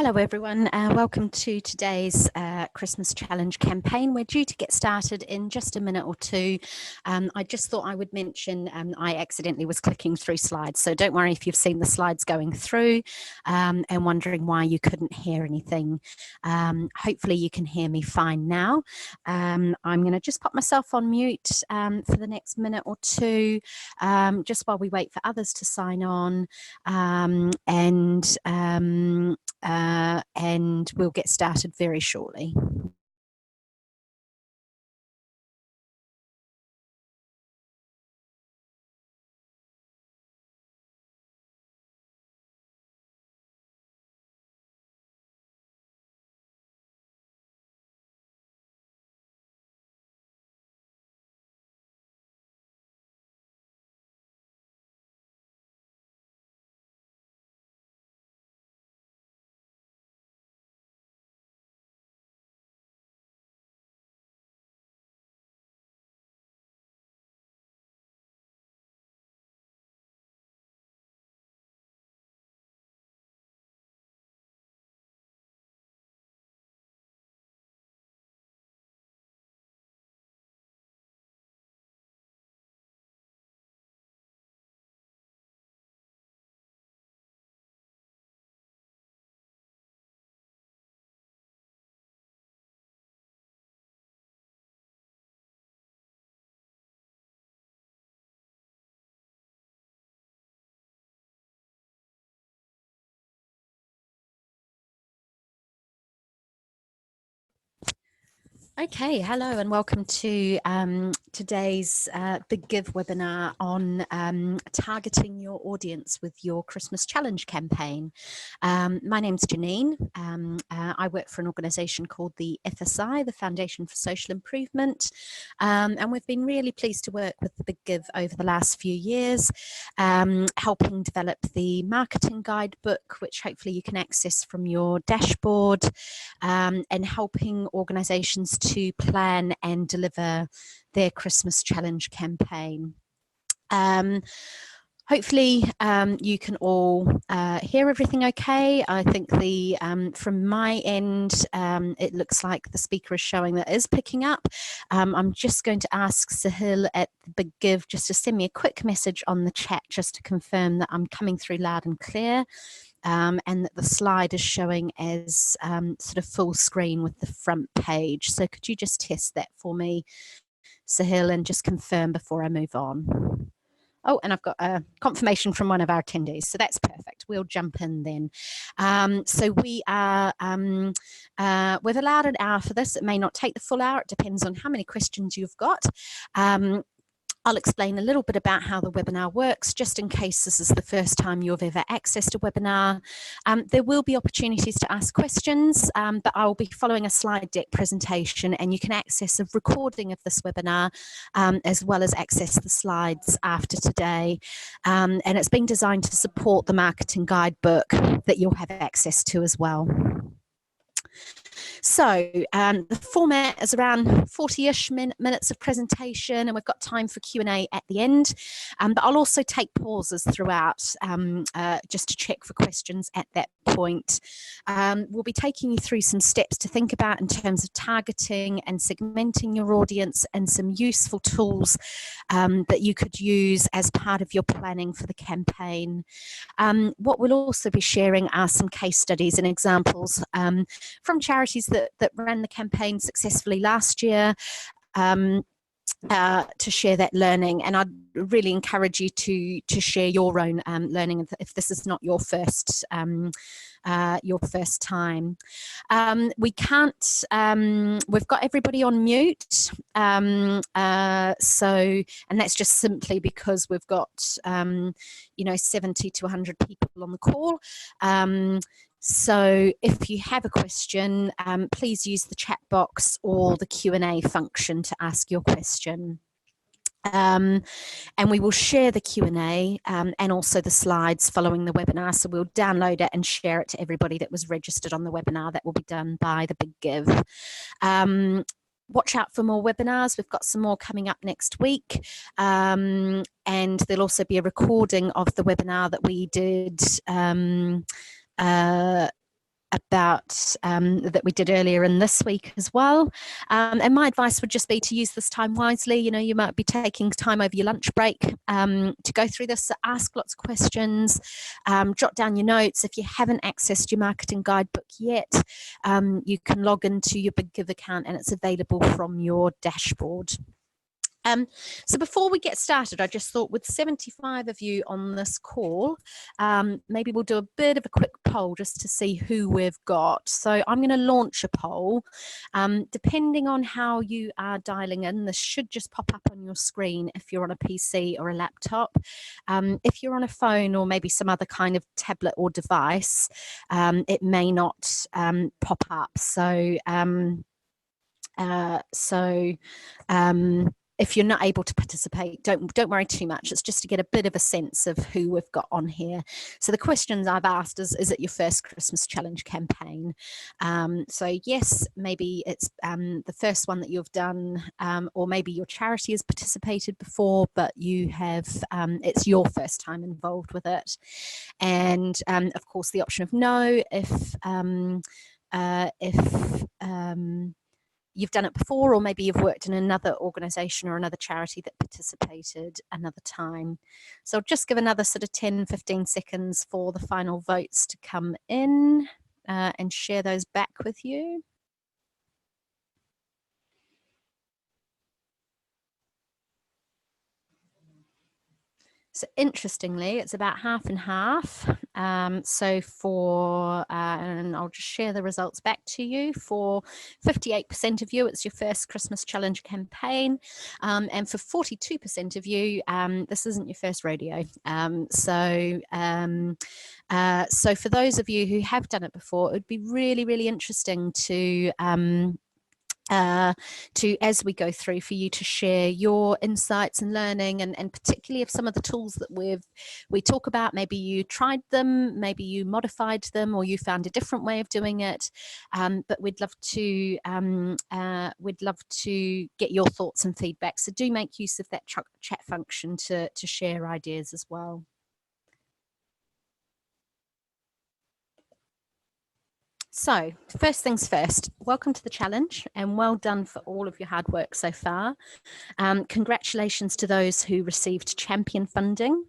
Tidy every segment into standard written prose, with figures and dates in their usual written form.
Hello everyone, welcome to today's Christmas Challenge campaign. We're due to get started in just a minute or two. I just thought I would mention I accidentally was clicking through slides, so don't worry if you've seen the slides going through and wondering why you couldn't hear anything. Hopefully you can hear me fine now. I'm going to just pop myself on mute for the next minute or two, just while we wait for others to sign on, and we'll get started very shortly. Okay, hello and welcome to today's Big Give webinar on targeting your audience with your Christmas Challenge campaign. My name's Janine. I work for an organisation called the FSI, the Foundation for Social Improvement, and we've been really pleased to work with the Big Give over the last few years, helping develop the marketing guidebook, which hopefully you can access from your dashboard, and helping organisations to plan and deliver their Christmas Challenge campaign. Hopefully you can all hear everything okay. I think the from my end, it looks like the speaker is showing that it is picking up. I'm just going to ask Sahil at the Big Give just to send me a quick message on the chat just to confirm that I'm coming through loud and clear. And that the slide is showing as sort of full screen with the front page. So could you just test that for me, Sahil, and just confirm before I move on? Oh, and I've got a confirmation from one of our attendees, so that's perfect. We'll jump in then. So we are, we've allowed an hour for this. It may not take the full hour. It depends on how many questions you've got. I'll explain a little bit about how the webinar works, just in case this is the first time you've ever accessed a webinar. There will be opportunities to ask questions, but I will be following a slide deck presentation, and you can access a recording of this webinar as well as access the slides after today. And it's been designed to support the marketing guidebook that you'll have access to as well. So the format is around 40-ish minutes of presentation, and we've got time for Q&A at the end. But I'll also take pauses throughout just to check for questions at that point. We'll be taking you through some steps to think about in terms of targeting and segmenting your audience, and some useful tools that you could use as part of your planning for the campaign. What we'll also be sharing are some case studies and examples from charities that ran the campaign successfully last year, to share that learning. And I'd really encourage you to share your own learning if this is not your first time. We can't, we've got everybody on mute, and that's just simply because we've got 70 to 100 people on the call. So if you have a question, please use the chat box or the Q&A function to ask your question. And we will share the Q&A and also the slides following the webinar. So we'll download it and share it to everybody that was registered on the webinar. That will be done by the Big Give. Watch out for more webinars. We've got some more coming up next week. And there'll also be a recording of the webinar that we did that we did earlier in this week as well. And my advice would just be to use this time wisely. You know, you might be taking time over your lunch break to go through this, ask lots of questions, jot down your notes. If you haven't accessed your marketing guidebook yet, you can log into your Big Give account and it's available from your dashboard. So before we get started, I just thought with 75 of you on this call, maybe we'll do a bit of a quick poll just to see who we've got. So I'm going to launch a poll. Depending on how you are dialing in, this should just pop up on your screen if you're on a PC or a laptop. If you're on a phone or maybe some other kind of tablet or device, it may not pop up. If you're not able to participate, don't worry too much. It's just to get a bit of a sense of who we've got on here. So the questions I've asked is it your first Christmas challenge campaign? So yes, maybe it's the first one that you've done, or maybe your charity has participated before, but you have it's your first time involved with it. And of course, the option of no if you've done it before, or maybe you've worked in another organisation or another charity that participated another time. So I'll just give another sort of 10-15 seconds for the final votes to come in and share those back with you. So interestingly, it's about half and half. So for, and I'll just share the results back to you. For 58% of you, it's your first Christmas challenge campaign. And for 42% of you, this isn't your first rodeo. So for those of you who have done it before, it would be really, really interesting to as we go through, for you to share your insights and learning, and particularly if some of the tools that we talk about, maybe you tried them, maybe you modified them, or you found a different way of doing it. But we'd love to get your thoughts and feedback. So do make use of that chat function to share ideas as well. So first things first, welcome to the challenge and well done for all of your hard work so far. Congratulations to those who received champion funding.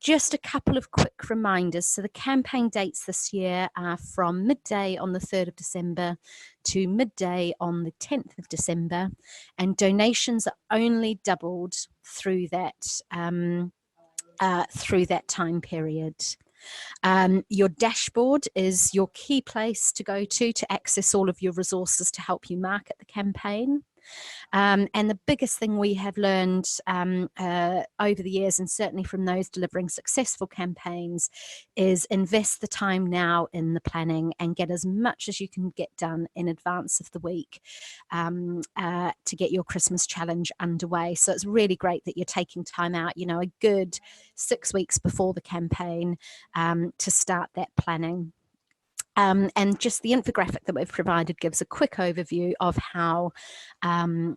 Just a couple of quick reminders. So the campaign dates this year are from midday on the 3rd of December to midday on the 10th of December, and donations are only doubled through that time period. Your dashboard is your key place to go to access all of your resources to help you market the campaign. And the biggest thing we have learned over the years, and certainly from those delivering successful campaigns, is invest the time now in the planning and get as much as you can get done in advance of the week to get your Christmas challenge underway. So it's really great that you're taking time out, you know, a good 6 weeks before the campaign to start that planning. And just the infographic that we've provided gives a quick overview of how the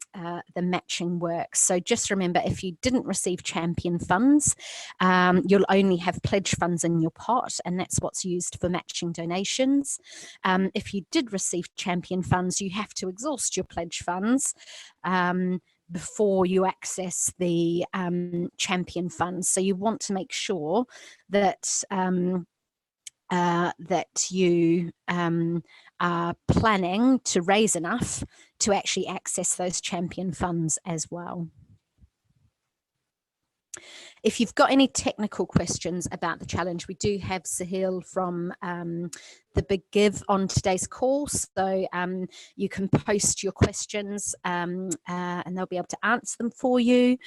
matching works. So just remember, if you didn't receive champion funds, you'll only have pledge funds in your pot, and that's what's used for matching donations. If you did receive champion funds, you have to exhaust your pledge funds before you access the champion funds. So you want to make sure that that you are planning to raise enough to actually access those champion funds as well. If you've got any technical questions about the challenge, we do have Sahil from the Big Give on today's call, so you can post your questions and they'll be able to answer them for you.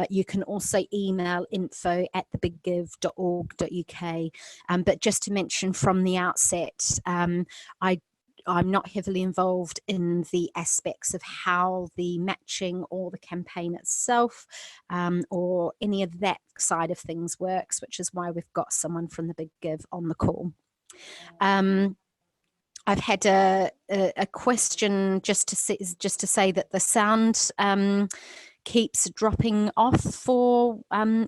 You can also email info@thebiggive.org.uk. But just to mention from the outset, I'm not heavily involved in the aspects of how the matching or the campaign itself or any of that side of things works, which is why we've got someone from the Big Give on the call. I've had a question just to say that the sound keeps dropping off for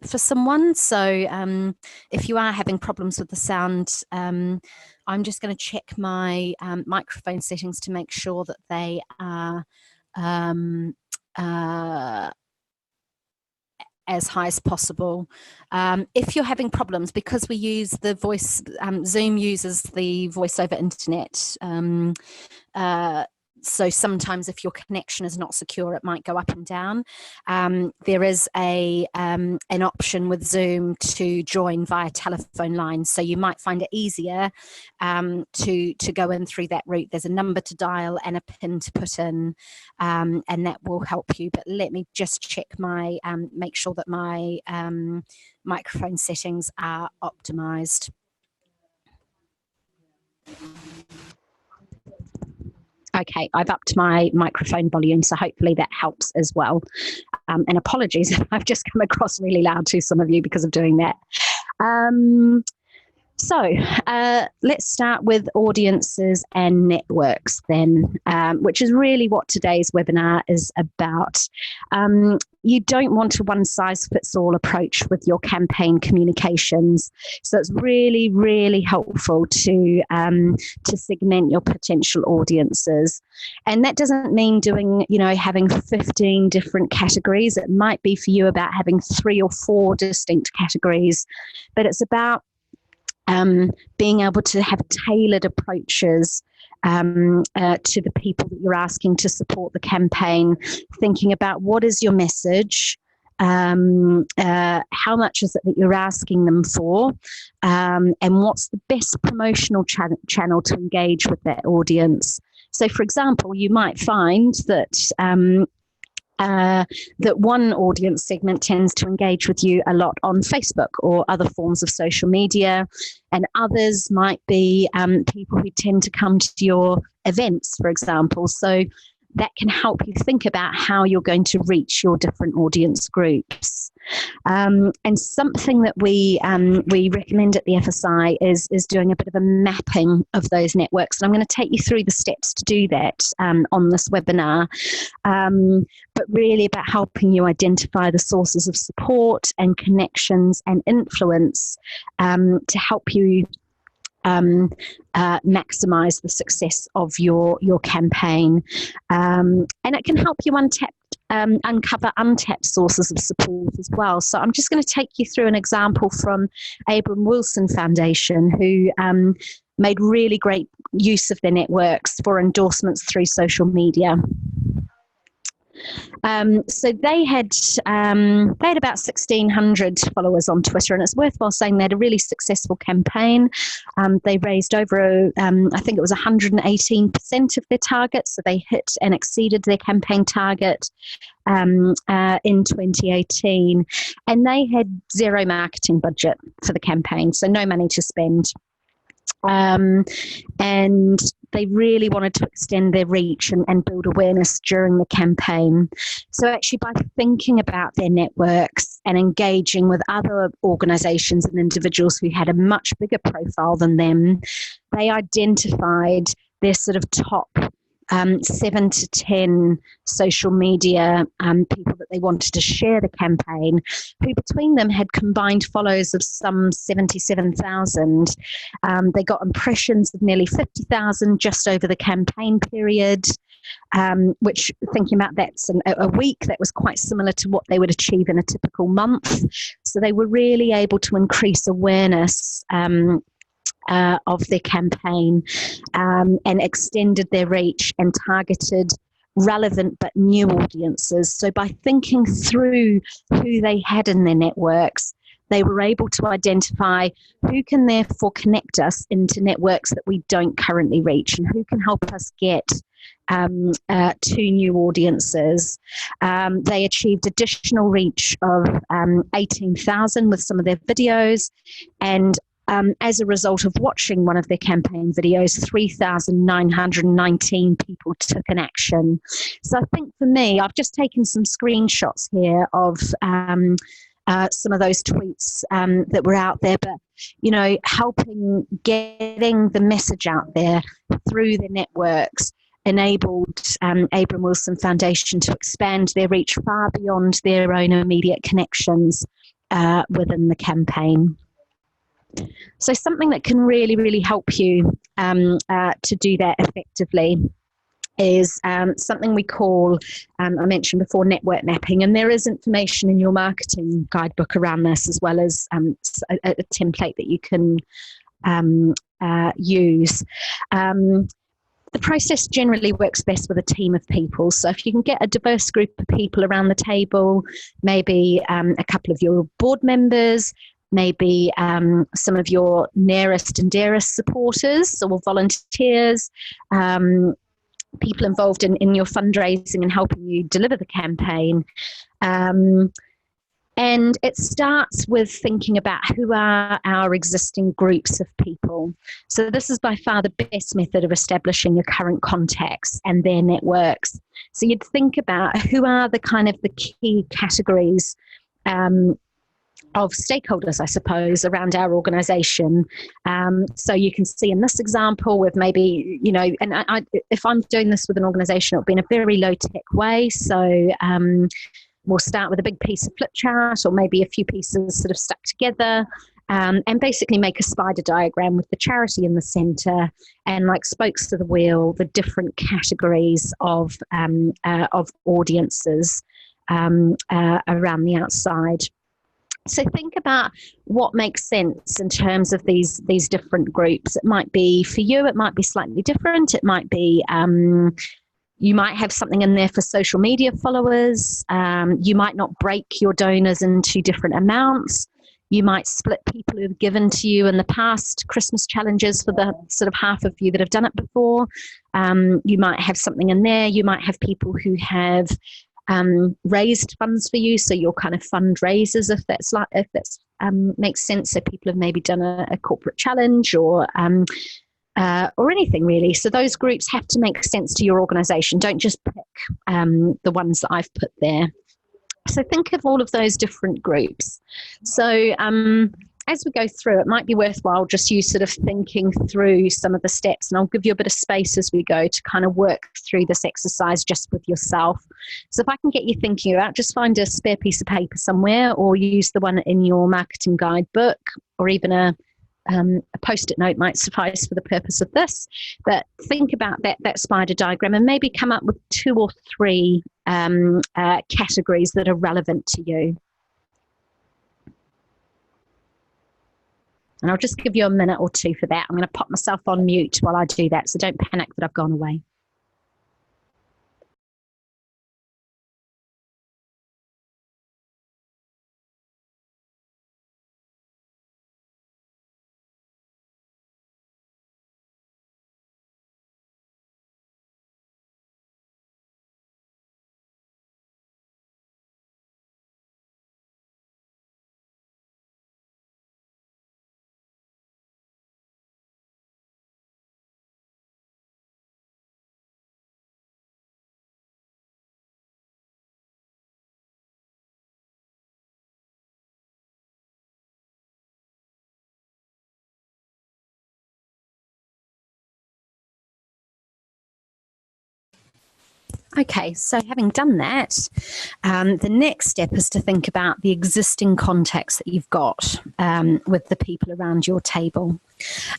someone. So if you are having problems with the sound, I'm just going to check my microphone settings to make sure that they are as high as possible. If you're having problems, because we use the voice, Zoom uses the voice over internet. So sometimes if your connection is not secure, it might go up and down. There is an option with Zoom to join via telephone line. So you might find it easier to go in through that route. There's a number to dial and a PIN to put in, and that will help you. But let me just check my, make sure that my microphone settings are optimized. Okay, I've upped my microphone volume, so hopefully that helps as well. And apologies if I've just come across really loud to some of you because of doing that. So let's start with audiences and networks then, which is really what today's webinar is about. You don't want a one-size-fits-all approach with your campaign communications. So it's really, really helpful to segment your potential audiences. And that doesn't mean doing, having 15 different categories. It might be for you about having 3 or 4 distinct categories, but it's about being able to have tailored approaches to the people that you're asking to support the campaign, thinking about what is your message, how much is it that you're asking them for, and what's the best promotional channel to engage with that audience. So, for example, you might find that that one audience segment tends to engage with you a lot on Facebook or other forms of social media, and others might be people who tend to come to your events, for example. So that can help you think about how you're going to reach your different audience groups. And something that we recommend at the FSI is doing a bit of a mapping of those networks. And I'm going to take you through the steps to do that on this webinar, but really about helping you identify the sources of support and connections and influence to help you maximize the success of your campaign, and it can help you uncover untapped sources of support as well. So I'm just going to take you through an example from Abram Wilson Foundation, who made really great use of their networks for endorsements through social media. So they had about 1,600 followers on Twitter, and it's worthwhile saying they had a really successful campaign. They raised over, I think it was 118% of their target, so they hit and exceeded their campaign target in 2018. And they had zero marketing budget for the campaign, so no money to spend. And they really wanted to extend their reach and build awareness during the campaign. So actually, by thinking about their networks and engaging with other organisations and individuals who had a much bigger profile than them, they identified their sort of top 7 to 10 social media people that they wanted to share the campaign, who between them had combined follows of some 77,000. They got impressions of nearly 50,000 just over the campaign period, which, thinking about that's a week, that was quite similar to what they would achieve in a typical month. So they were really able to increase awareness of their campaign, and extended their reach and targeted relevant but new audiences. So by thinking through who they had in their networks, they were able to identify who can therefore connect us into networks that we don't currently reach, and who can help us get to new audiences. They achieved additional reach of 18,000 with some of their videos, and as a result of watching one of their campaign videos, 3,919 people took an action. So I think for me, I've just taken some screenshots here of some of those tweets that were out there, but, helping getting the message out there through the networks enabled Abram Wilson Foundation to expand their reach far beyond their own immediate connections within the campaign. So something that can really, really help you to do that effectively is something we call, I mentioned before, network mapping. And there is information in your marketing guidebook around this, as well as a template that you can use. The process generally works best with a team of people. So if you can get a diverse group of people around the table, maybe a couple of your board members, maybe some of your nearest and dearest supporters or volunteers, people involved in your fundraising and helping you deliver the campaign. And it starts with thinking about who are our existing groups of people. So this is by far the best method of establishing your current contacts and their networks. So you'd think about who are the kind of the key categories of stakeholders, I suppose, around our organisation. So you can see in this example with maybe, you know, and if I'm doing this with an organisation, it'll be in a very low-tech way. So we'll start with a big piece of flip chart or maybe a few pieces sort of stuck together, and basically make a spider diagram with the charity in the centre and like spokes to the wheel, the different categories of audiences around the outside. So think about what makes sense in terms of these different groups. It might be for you, it might be slightly different. It might be, you might have something in there for social media followers. You might not break your donors into different amounts. You might split people who've given to you in the past Christmas challenges for the sort of half of you that have done it before. You might have something in there. You might have people who have raised funds for you, so you're kind of fundraisers, if that's makes sense. So people have maybe done a corporate challenge or anything really. So those groups have to make sense to your organisation. Don't just pick the ones that I've put there. So think of all of those different groups. So as we go through, it might be worthwhile just you sort of thinking through some of the steps, and I'll give you a bit of space as we go to kind of work through this exercise just with yourself. So if I can get you thinking about, just find a spare piece of paper somewhere or use the one in your marketing guidebook, or even a post-it note might suffice for the purpose of this. But think about that spider diagram and maybe come up with 2 or 3 categories that are relevant to you. And I'll just give you a minute or 2 for that. I'm going to pop myself on mute while I do that, so don't panic that I've gone away. Okay, so having done that, the next step is to think about the existing contacts that you've got with the people around your table.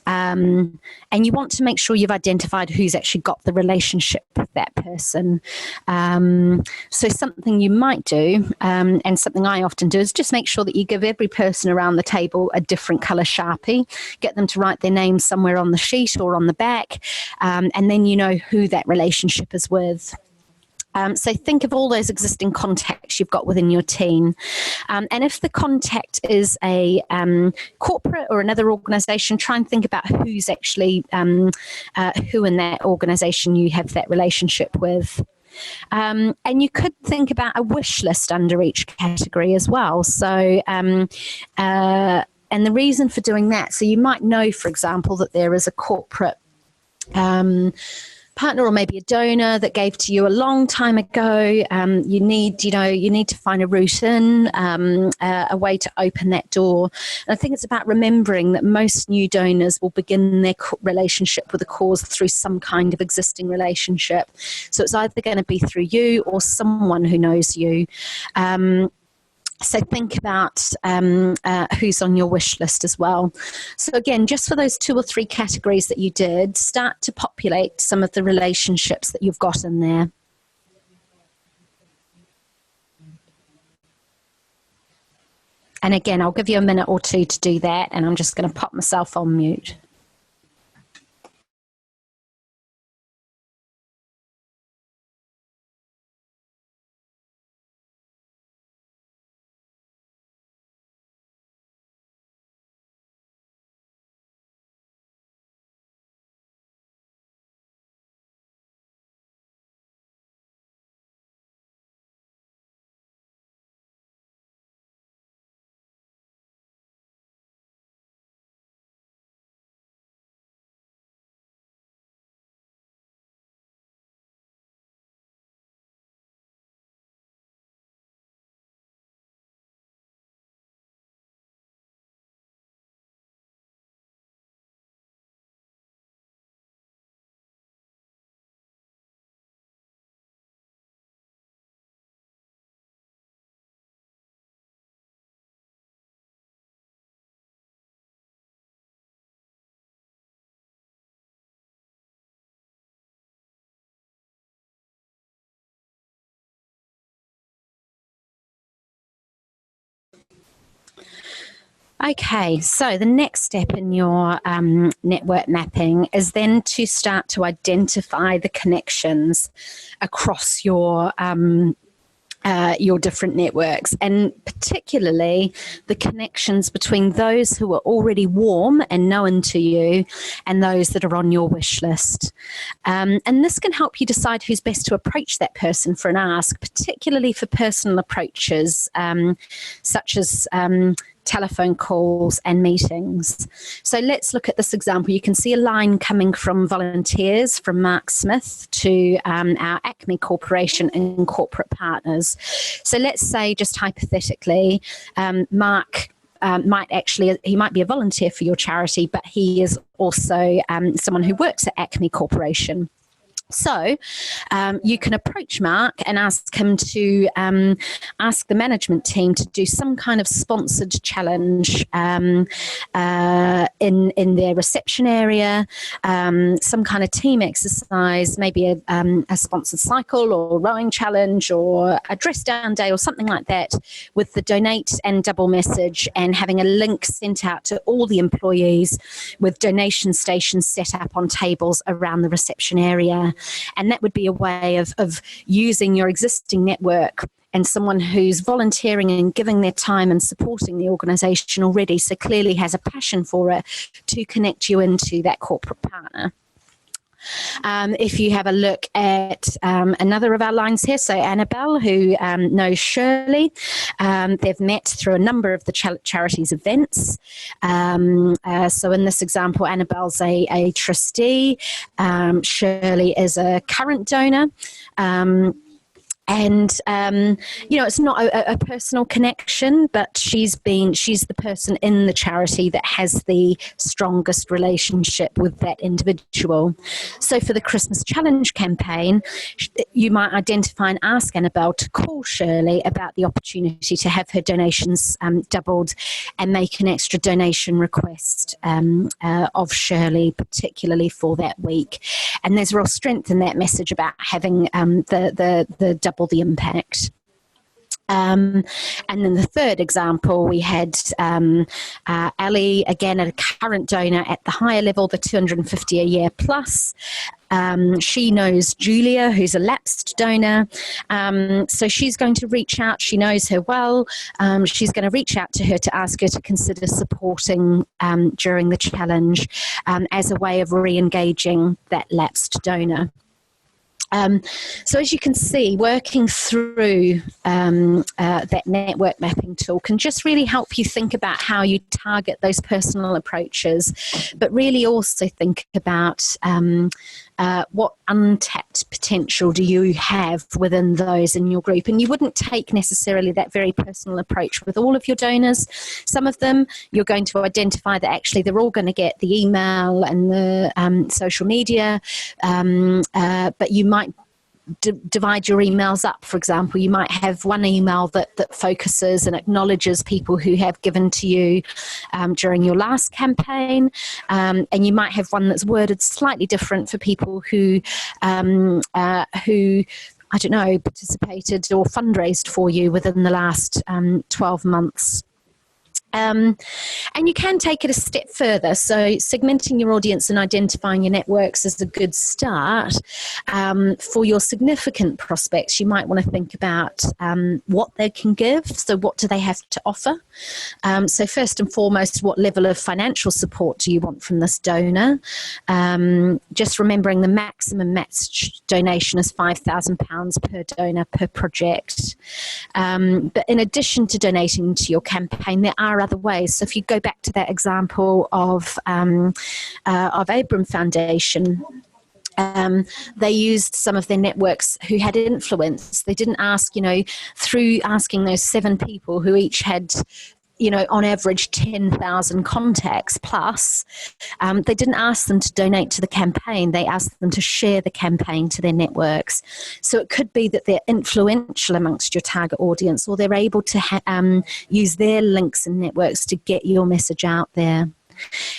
And you want to make sure you've identified who's actually got the relationship with that person. So something you might do, and something I often do, is just make sure that you give every person around the table a different colour Sharpie, get them to write their name somewhere on the sheet or on the back, and then you know who that relationship is with. So think of all those existing contacts you've got within your team. And if the contact is a corporate or another organisation, try and think about who's actually, who in that organisation you have that relationship with. And you could think about a wish list under each category as well. So, and the reason for doing that, so you might know, for example, that there is a corporate partner or maybe a donor that gave to you a long time ago. You need to find a route in, a way to open that door. And I think it's about remembering that most new donors will begin their relationship with a cause through some kind of existing relationship. So it's either going to be through you or someone who knows you. So think about who's on your wish list as well. So again, just for those 2 or 3 categories that you did, start to populate some of the relationships that you've got in there. And again, I'll give you a minute or 2 to do that, and I'm just going to pop myself on mute. Okay, so the next step in your network mapping is then to start to identify the connections across your different networks, and particularly the connections between those who are already warm and known to you and those that are on your wish list. And this can help you decide who's best to approach that person for an ask, particularly for personal approaches, such as telephone calls and meetings. So let's look at this example. You can see a line coming from volunteers from Mark Smith to our Acme Corporation and corporate partners. So let's say, just hypothetically, Mark he might be a volunteer for your charity, but he is also someone who works at Acme Corporation. So you can approach Mark and ask him to ask the management team to do some kind of sponsored challenge in their reception area, some kind of team exercise, maybe a sponsored cycle or rowing challenge or a dress down day or something like that, with the donate and double message, and having a link sent out to all the employees with donation stations set up on tables around the reception area. And that would be a way of using your existing network and someone who's volunteering and giving their time and supporting the organisation already, so clearly has a passion for it, to connect you into that corporate partner. If you have a look at another of our lines here, so Annabelle, who knows Shirley, they've met through a number of the charity's events. So in this example, Annabelle's a trustee, Shirley is a current donor. And, it's not a personal connection, but she's the person in the charity that has the strongest relationship with that individual. So for the Christmas Challenge campaign, you might identify and ask Annabelle to call Shirley about the opportunity to have her donations doubled, and make an extra donation request of Shirley, particularly for that week. And there's real strength in that message about having the double the impact. And then the third example, we had Ali, again, a current donor at the higher level, the 250 a year plus. She knows Julia, who's a lapsed donor. So she's going to reach out. She knows her well. She's going to reach out to her to ask her to consider supporting during the challenge as a way of re-engaging that lapsed donor. So as you can see, working through that network mapping tool can just really help you think about how you target those personal approaches, but really also think about what untapped potential do you have within those in your group? And you wouldn't take necessarily that very personal approach with all of your donors. Some of them you're going to identify that actually they're all going to get the email and the social media, but you might divide your emails up. For example, you might have one email that focuses and acknowledges people who have given to you during your last campaign, and you might have one that's worded slightly different for people who I don't know, participated or fundraised for you within the last 12 months. And you can take it a step further. So segmenting your audience and identifying your networks is a good start. For your significant prospects, you might want to think about what they can give. So what do they have to offer? So first and foremost, what level of financial support do you want from this donor? Just remembering the maximum match donation is £5,000 per donor per project. But in addition to donating to your campaign, there are other ways. So if you go back to that example of Abram Foundation, they used some of their networks who had influence. They didn't ask, through asking those 7 people who each had, on average 10,000 contacts plus, they didn't ask them to donate to the campaign. They asked them to share the campaign to their networks. So it could be that they're influential amongst your target audience, or they're able to use their links and networks to get your message out there.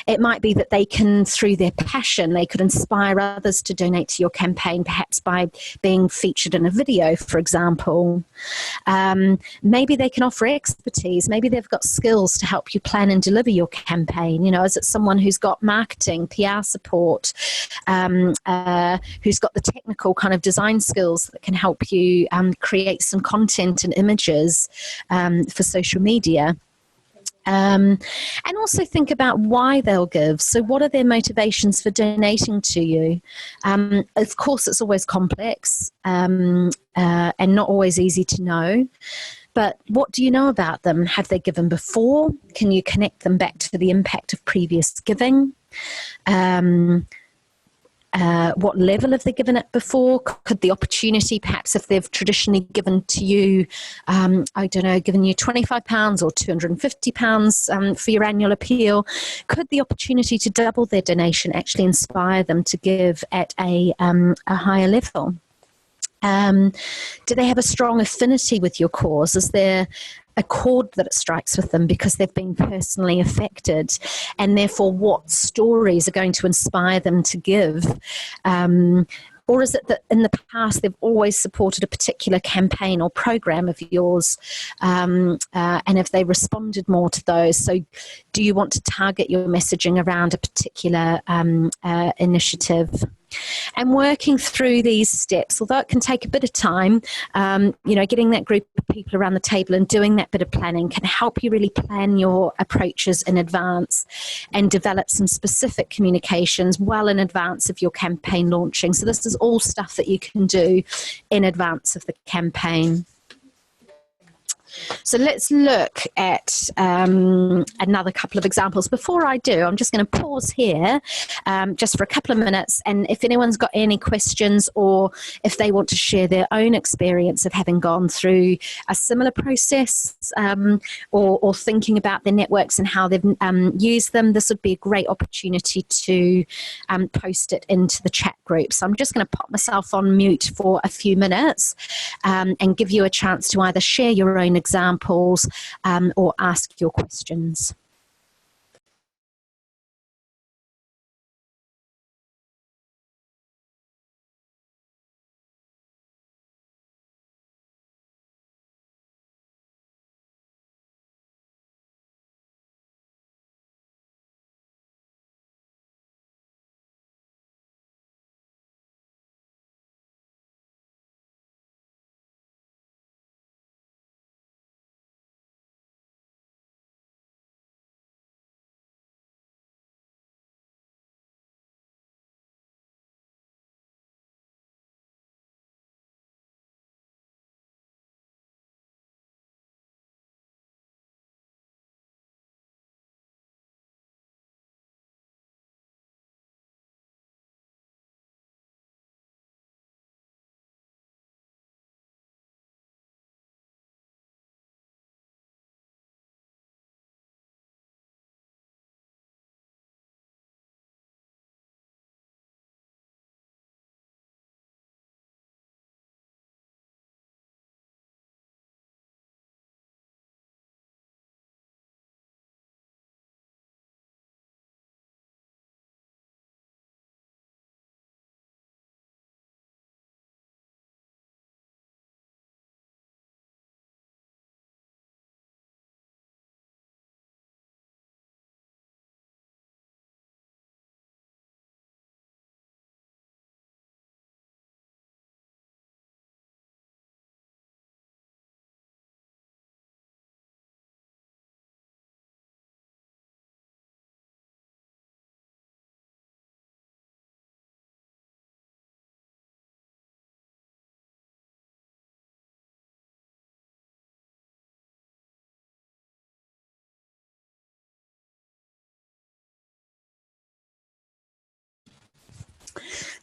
It might be that they can, through their passion, they could inspire others to donate to your campaign, perhaps by being featured in a video, for example. Maybe they can offer expertise. Maybe they've got skills to help you plan and deliver your campaign. Is it someone who's got marketing, PR support, who's got the technical kind of design skills that can help you create some content and images for social media? And also think about why they'll give. So what are their motivations for donating to you? Of course, it's always complex and not always easy to know. But what do you know about them? Have they given before? Can you connect them back to the impact of previous giving? What level have they given it before? Could the opportunity, perhaps if they've traditionally given to you, given you £25 or £250 for your annual appeal, could the opportunity to double their donation actually inspire them to give at a higher level? Do they have a strong affinity with your cause? Is there a chord that it strikes with them because they've been personally affected, and therefore what stories are going to inspire them to give? Or is it that in the past they've always supported a particular campaign or program of yours, and have they responded more to those? So do you want to target your messaging around a particular initiative? And working through these steps, although it can take a bit of time, getting that group of people around the table and doing that bit of planning can help you really plan your approaches in advance and develop some specific communications well in advance of your campaign launching. So this is all stuff that you can do in advance of the campaign. So let's look at another couple of examples. Before I do, I'm just going to pause here just for a couple of minutes. And if anyone's got any questions, or if they want to share their own experience of having gone through a similar process, or thinking about their networks and how they've used them, this would be a great opportunity to post it into the chat group. So I'm just going to pop myself on mute for a few minutes and give you a chance to either share your own examples or ask your questions.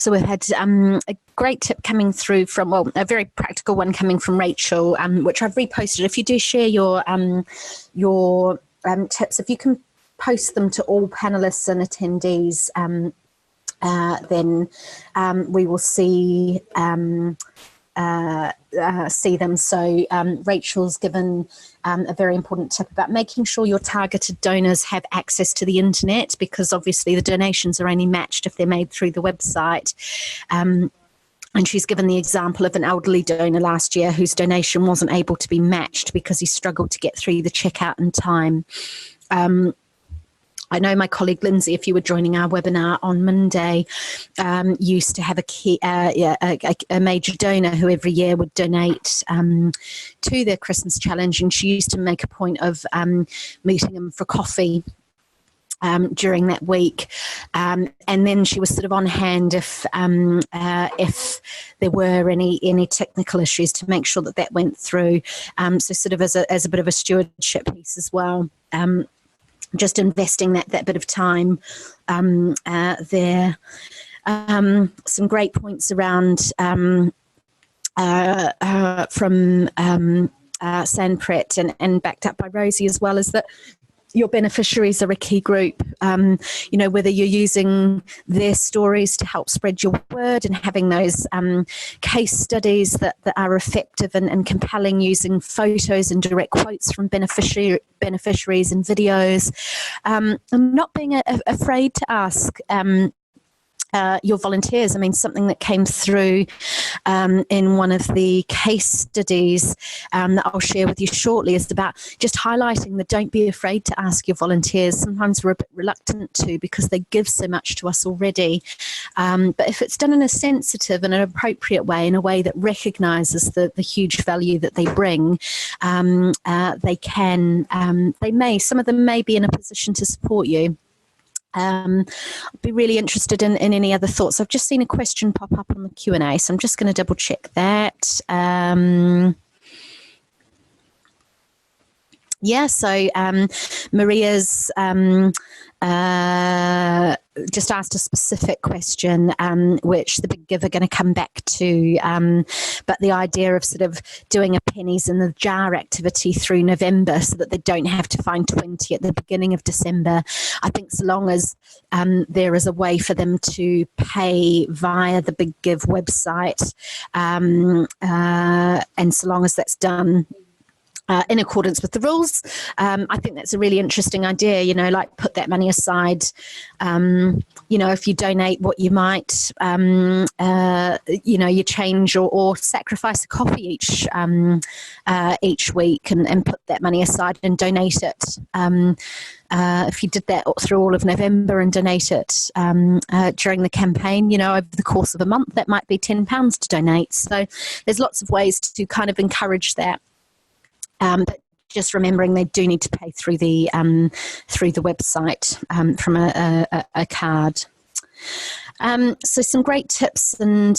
So we've had a great tip coming through from, well, a very practical one coming from Rachel, which I've reposted. If you do share your tips, if you can post them to all panelists and attendees, then we will see them. So Rachel's given a very important tip about making sure your targeted donors have access to the internet, because obviously the donations are only matched if they're made through the website. And she's given the example of an elderly donor last year whose donation wasn't able to be matched because he struggled to get through the checkout in time. I know my colleague Lindsay, if you were joining our webinar on Monday, used to have a major donor who every year would donate to their Christmas challenge, and she used to make a point of meeting them for coffee during that week, and then she was sort of on hand if there were any technical issues to make sure that that went through. So sort of as a bit of a stewardship piece as well. Just investing that bit of time there. Some great points around from Sanpret and backed up by Rosie as well, is that your beneficiaries are a key group. Whether you're using their stories to help spread your word and having those case studies that are effective and compelling, using photos and direct quotes from beneficiaries and videos, and not being afraid to ask your volunteers. I mean, something that came through in one of the case studies that I'll share with you shortly is about just highlighting that don't be afraid to ask your volunteers. Sometimes we're a bit reluctant to because they give so much to us already. But if it's done in a sensitive and an appropriate way, in a way that recognises the huge value that they bring, some of them may be in a position to support you. I'd be really interested in any other thoughts. I've just seen a question pop up on the Q&A, so I'm just going to double check that. So Maria's just asked a specific question, which the Big Give are going to come back to, but the idea of sort of doing a pennies in the jar activity through November so that they don't have to find 20 at the beginning of December. I think so long as there is a way for them to pay via the Big Give website, and so long as that's done in accordance with the rules, I think that's a really interesting idea, like put that money aside. If you donate what you might, you change or sacrifice a coffee each week and put that money aside and donate it. If you did that through all of November and donate it during the campaign, over the course of a month, that might be £10 to donate. So there's lots of ways to kind of encourage that. But just remembering they do need to pay through the website from a card. So some great tips and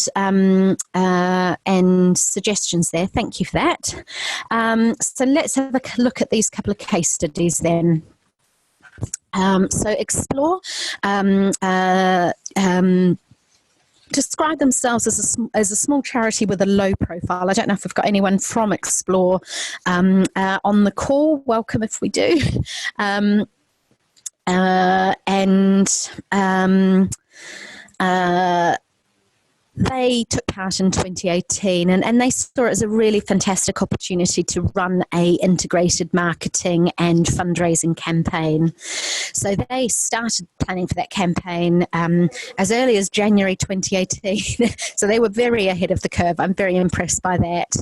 suggestions there. Thank you for that. So let's have a look at these couple of case studies then. So Explore describe themselves as a small charity with a low profile. I don't know if we've got anyone from Explore on the call. Welcome if we do. They took part in 2018 and they saw it as a really fantastic opportunity to run a integrated marketing and fundraising campaign. So they started planning for that campaign as early as January 2018. So they were very ahead of the curve. I'm very impressed by that.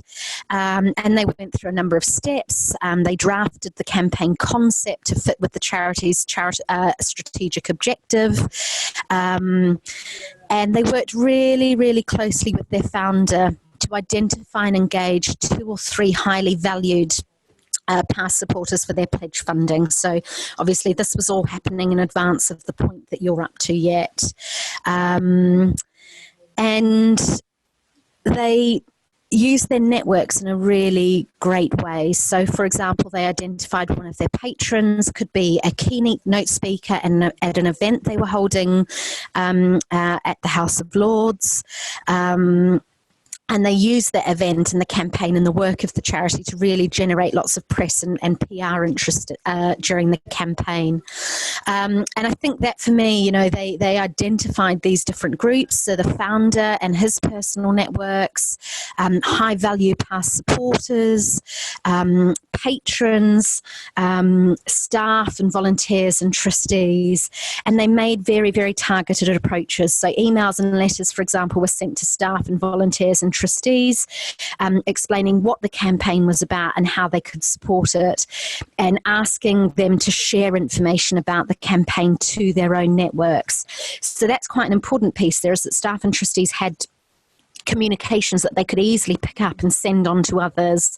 And they went through a number of steps. They drafted the campaign concept to fit with the charity's strategic objective. And they worked really, really closely with their founder to identify and engage 2 or 3 highly valued past supporters for their pledge funding. So obviously this was all happening in advance of the point that you're up to yet. And they use their networks in a really great way. So, for example, they identified one of their patrons could be a keynote speaker at an event they were holding at the House of Lords. And they used the event and the campaign and the work of the charity to really generate lots of press and PR interest during the campaign. And I think that for me, you know, they identified these different groups. So the founder and his personal networks, high value past supporters, patrons, staff and volunteers and trustees. And they made very, very targeted approaches. So emails and letters, for example, were sent to staff and volunteers and trustees, explaining what the campaign was about and how they could support it, and asking them to share information about the campaign to their own networks. So that's quite an important piece there, is that staff and trustees had communications that they could easily pick up and send on to others.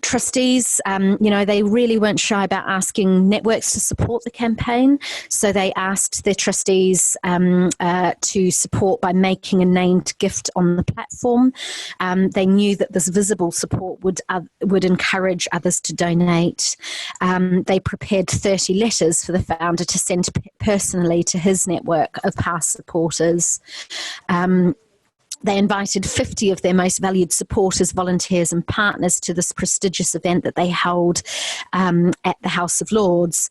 Trustees, you know, they really weren't shy about asking networks to support the campaign. So they asked their trustees to support by making a named gift on the platform. They knew that this visible support would encourage others to donate. They prepared 30 letters for the founder to send personally to his network of past supporters. They invited 50 of their most valued supporters, volunteers and partners to this prestigious event that they held at the House of Lords,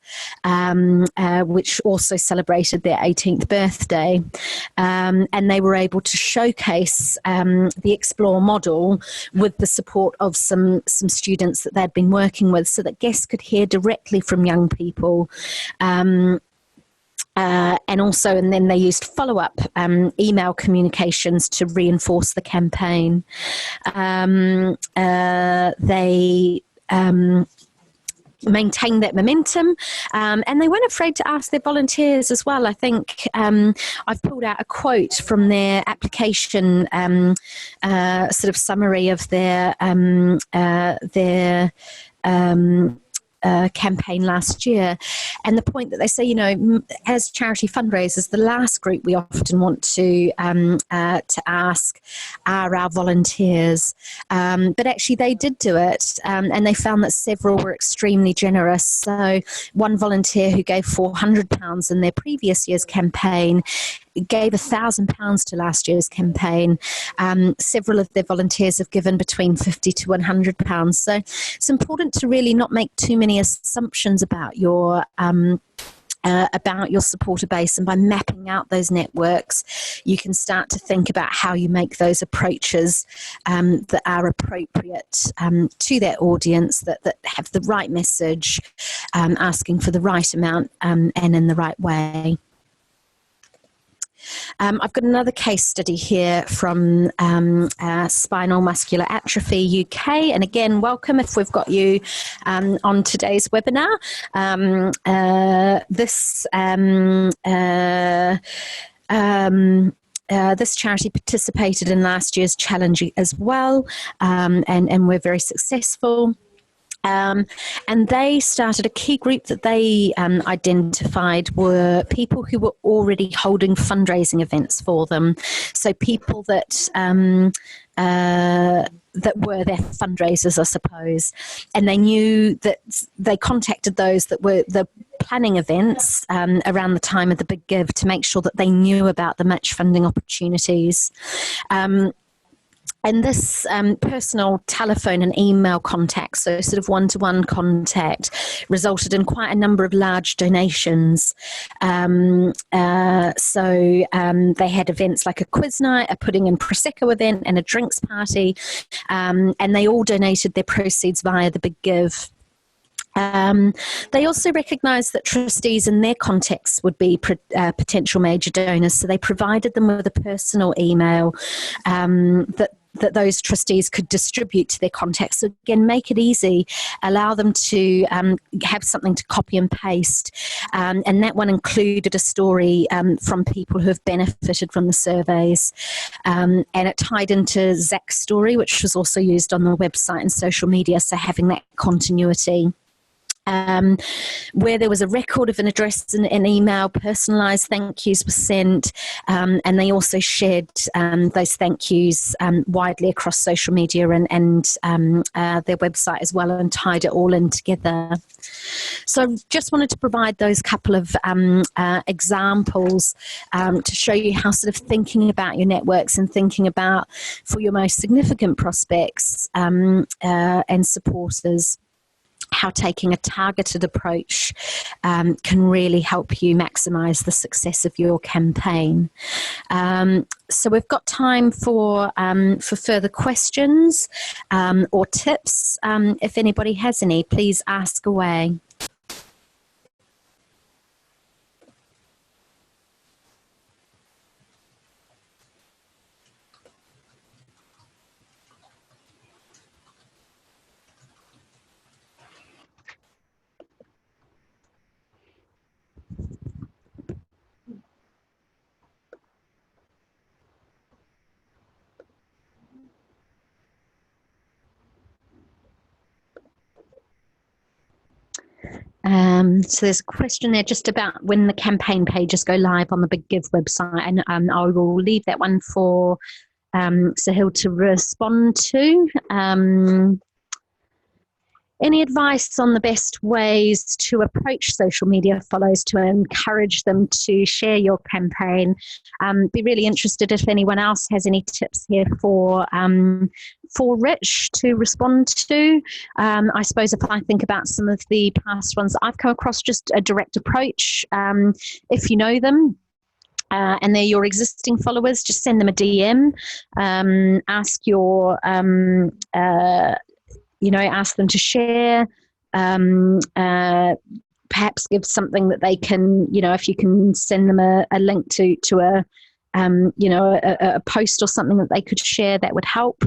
which also celebrated their 18th birthday. And they were able to showcase the Explore model with the support of some students that they'd been working with, so that guests could hear directly from young people. And then they used follow-up email communications to reinforce the campaign. They maintained that momentum, and they weren't afraid to ask their volunteers as well. I think I've pulled out a quote from their application sort of summary of their campaign last year, and the point that they say, you know, as charity fundraisers, the last group we often want to ask are our volunteers, but actually they did do it, and they found that several were extremely generous. So one volunteer who gave £400 in their previous year's campaign gave £1,000 to last year's campaign. Several of their volunteers have given between £50 to £100. So it's important to really not make too many assumptions about your supporter base, and by mapping out those networks, you can start to think about how you make those approaches that are appropriate to their audience, that have the right message, asking for the right amount and in the right way. I've got another case study here from Spinal Muscular Atrophy UK, and again, welcome if we've got you on today's webinar. This charity participated in last year's challenge as well, and we're very successful. And they started a key group that they identified were people who were already holding fundraising events for them. So people that were their fundraisers, I suppose. And they knew that they contacted those that were the planning events around the time of the big give to make sure that they knew about the match funding opportunities. And this personal telephone and email contact, so sort of one-to-one contact, resulted in quite a number of large donations. So they had events like a quiz night, a pudding and Prosecco event, and a drinks party, and they all donated their proceeds via the big give. They also recognised that trustees in their contexts would be potential major donors, so they provided them with a personal email that those trustees could distribute to their contacts. So again, make it easy, allow them to have something to copy and paste. And that one included a story from people who have benefited from the surveys. And it tied into Zach's story, which was also used on the website and social media, so having that continuity. where there was a record of an address and an email, personalised thank yous were sent, and they also shared those thank yous widely across social media and their website as well, and tied it all in together. So just wanted to provide those couple of examples to show you how sort of thinking about your networks and thinking about for your most significant prospects and supporters, how taking a targeted approach can really help you maximise the success of your campaign. So we've got time for further questions or tips. If anybody has any, please ask away. So there's a question there just about when the campaign pages go live on the Big Give website, and I will leave that one for Sahil to respond to. Any advice on the best ways to approach social media follows to encourage them to share your campaign? Be really interested if anyone else has any tips here for Rich to respond to. I suppose if I think about some of the past ones I've come across, just a direct approach. If you know them, and they're your existing followers, just send them a DM. Ask your ask them to share, perhaps give something that they can, if you can send them a link to a post or something that they could share, that would help.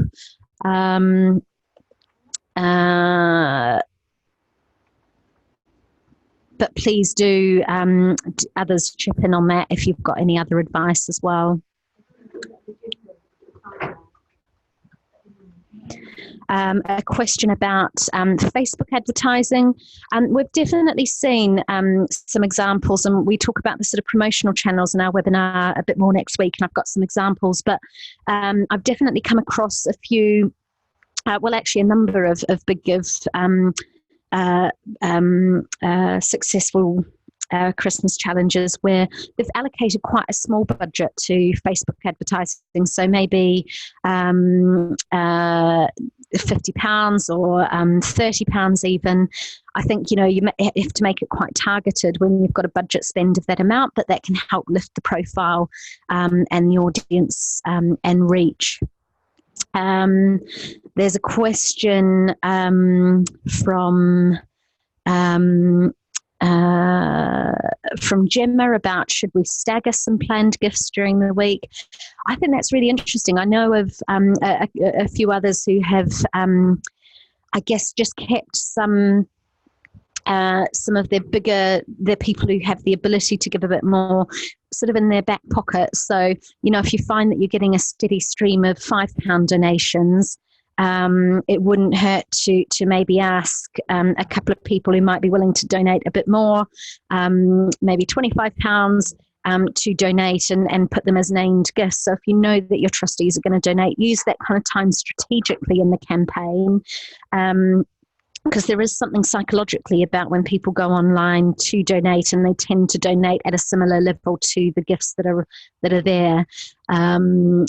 But please do others chip in on that if you've got any other advice as well. A question about Facebook advertising. We've definitely seen some examples, and we talk about the sort of promotional channels in our webinar a bit more next week, and I've got some examples, but I've definitely come across a few, actually a number of Big Give successful Christmas challenges where they've allocated quite a small budget to Facebook advertising. So maybe £50 or £30 even. I think, you have to make it quite targeted when you've got a budget spend of that amount, but that can help lift the profile and the audience and reach. There's a question from Gemma about should we stagger some planned gifts during the week. I think that's really interesting. I know of a few others who have, I guess, just kept some of their people who have the ability to give a bit more sort of in their back pocket. So, if you find that you're getting a steady stream of £5 donations, it wouldn't hurt to maybe ask a couple of people who might be willing to donate a bit more, maybe £25 to donate and put them as named guests. So if you know that your trustees are going to donate, use that kind of time strategically in the campaign. Because there is something psychologically about when people go online to donate, and they tend to donate at a similar level to the gifts that are there. So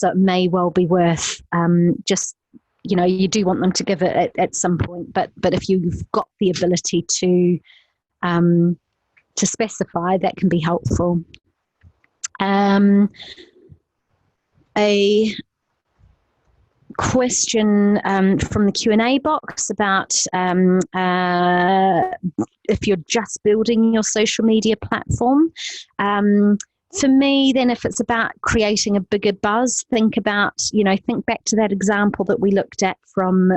it may well be worth just, you do want them to give it at some point, but if you've got the ability to specify, that can be helpful. A question from the Q&A box about if you're just building your social media platform. For me, then, if it's about creating a bigger buzz, think back to that example that we looked at from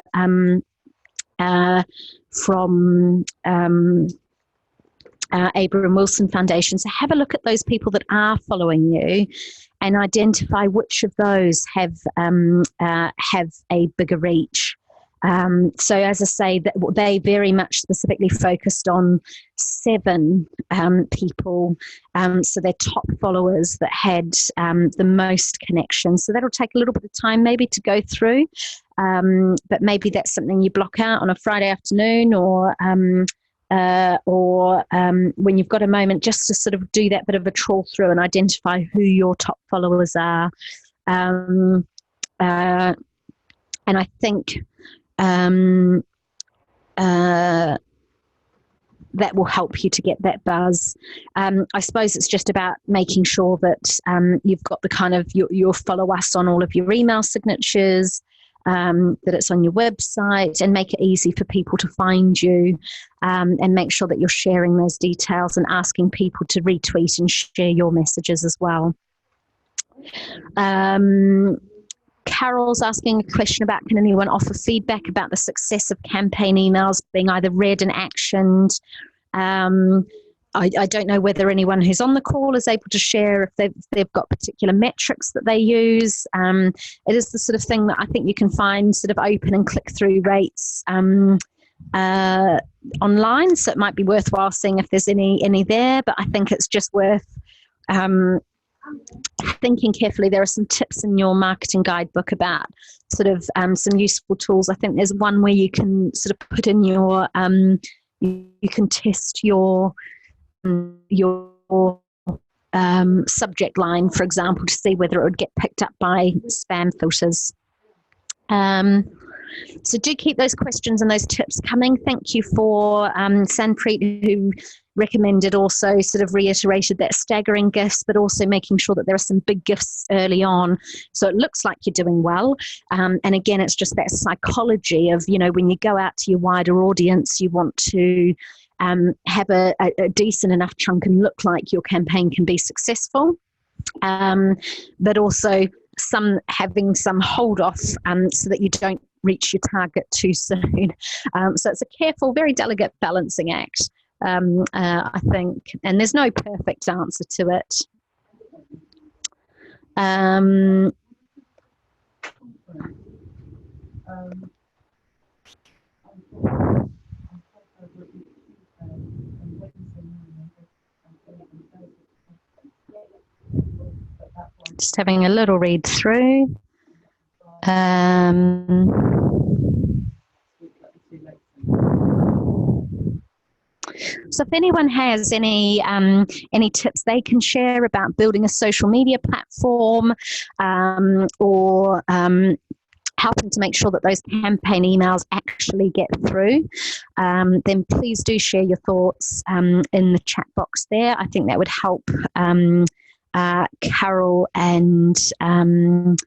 Abraham Wilson Foundation. So have a look at those people that are following you and identify which of those have a bigger reach. So as I say, that they very much specifically focused on 7 people, so their top followers that had the most connections. So that'll take a little bit of time maybe to go through, but maybe that's something you block out on a Friday afternoon, or when you've got a moment, just to sort of do that bit of a trawl through and identify who your top followers are. And I think that will help you to get that buzz. I suppose it's just about making sure that you've got the kind of, you'll follow us on all of your email signatures, that it's on your website, and make it easy for people to find you, and make sure that you're sharing those details and asking people to retweet and share your messages as well. Carol's asking a question about, can anyone offer feedback about the success of campaign emails being either read and actioned? I don't know whether anyone who's on the call is able to share if they've got particular metrics that they use. It is the sort of thing that I think you can find sort of open and click-through rates online, so it might be worthwhile seeing if there's any there, but I think it's just worth thinking carefully. There are some tips in your marketing guidebook about sort of some useful tools. I think there's one where you can sort of put in your you can test your subject line, for example, to see whether it would get picked up by spam filters. So do keep those questions and those tips coming. Thank you for Sanpreet, who recommended, also sort of reiterated that staggering gifts, but also making sure that there are some big gifts early on, so it looks like you're doing well. And again, it's just that psychology of, you know, when you go out to your wider audience, you want to have a decent enough chunk and look like your campaign can be successful, but also having some hold off so that you don't reach your target too soon. So it's a careful, very delicate balancing act, I think, and there's no perfect answer to it. Just having a little read through. So if anyone has any tips they can share about building a social media platform, or helping to make sure that those campaign emails actually get through, then please do share your thoughts in the chat box there. I think that would help Carol and I've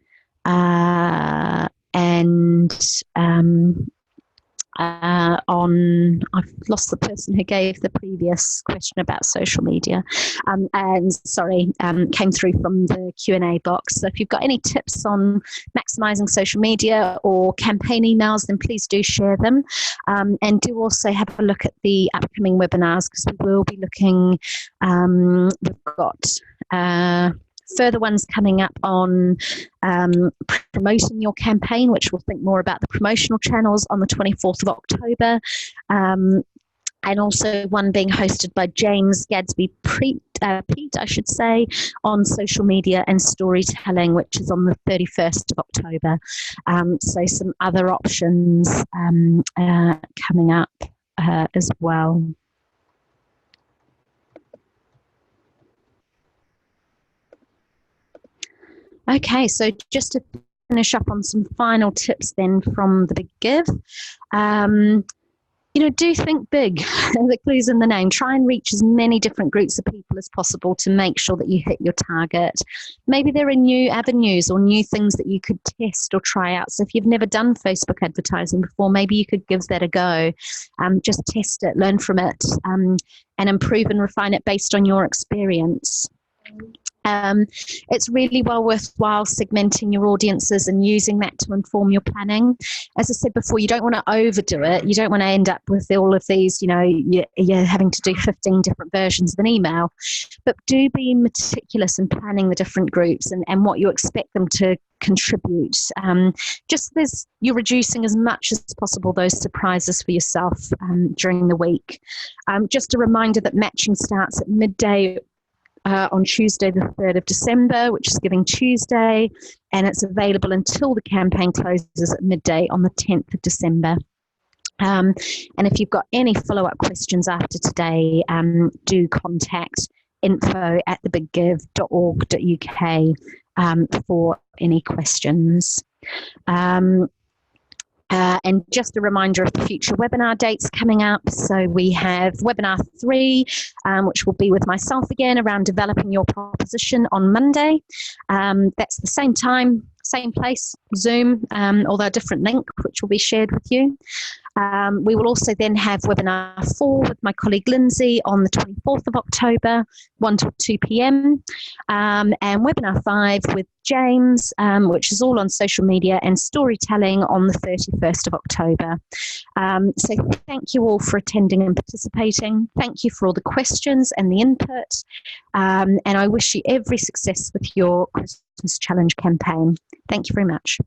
lost the person who gave the previous question about social media, and sorry, came through from the Q&A box. So if you've got any tips on maximising social media or campaign emails, then please do share them, and do also have a look at the upcoming webinars, because we will be looking, we've got further ones coming up on promoting your campaign, which we'll think more about the promotional channels on the 24th of October, and also one being hosted by James Gadsby Pete, I should say, on social media and storytelling, which is on the 31st of October. So some other options coming up as well. Okay, so just to finish up on some final tips then from the Big Give, you know, do think big. The clue's in the name. Try and reach as many different groups of people as possible to make sure that you hit your target. Maybe there are new avenues or new things that you could test or try out. So if you've never done Facebook advertising before, maybe you could give that a go. Just test it, learn from it, and improve and refine it based on your experience. It's really well worthwhile segmenting your audiences and using that to inform your planning. As I said before, you don't want to overdo it. You don't want to end up with all of these, you're having to do 15 different versions of an email. But do be meticulous in planning the different groups and what you expect them to contribute. You're reducing as much as possible those surprises for yourself during the week. Just a reminder that matching starts at midday on Tuesday, the 3rd of December, which is Giving Tuesday, and it's available until the campaign closes at midday on the 10th of December. And if you've got any follow-up questions after today, do contact info@thebiggive.org.uk for any questions. And just a reminder of the future webinar dates coming up. So we have webinar 3, which will be with myself again around developing your proposition on Monday. That's the same time, same place, Zoom, although a different link, which will be shared with you. We will also then have webinar 4 with my colleague Lindsay on the 24th of October, 1 till 2 p.m. And webinar 5 with James, which is all on social media and storytelling on the 31st of October. So thank you all for attending and participating. Thank you for all the questions and the input. And I wish you every success with your Christmas Challenge campaign. Thank you very much.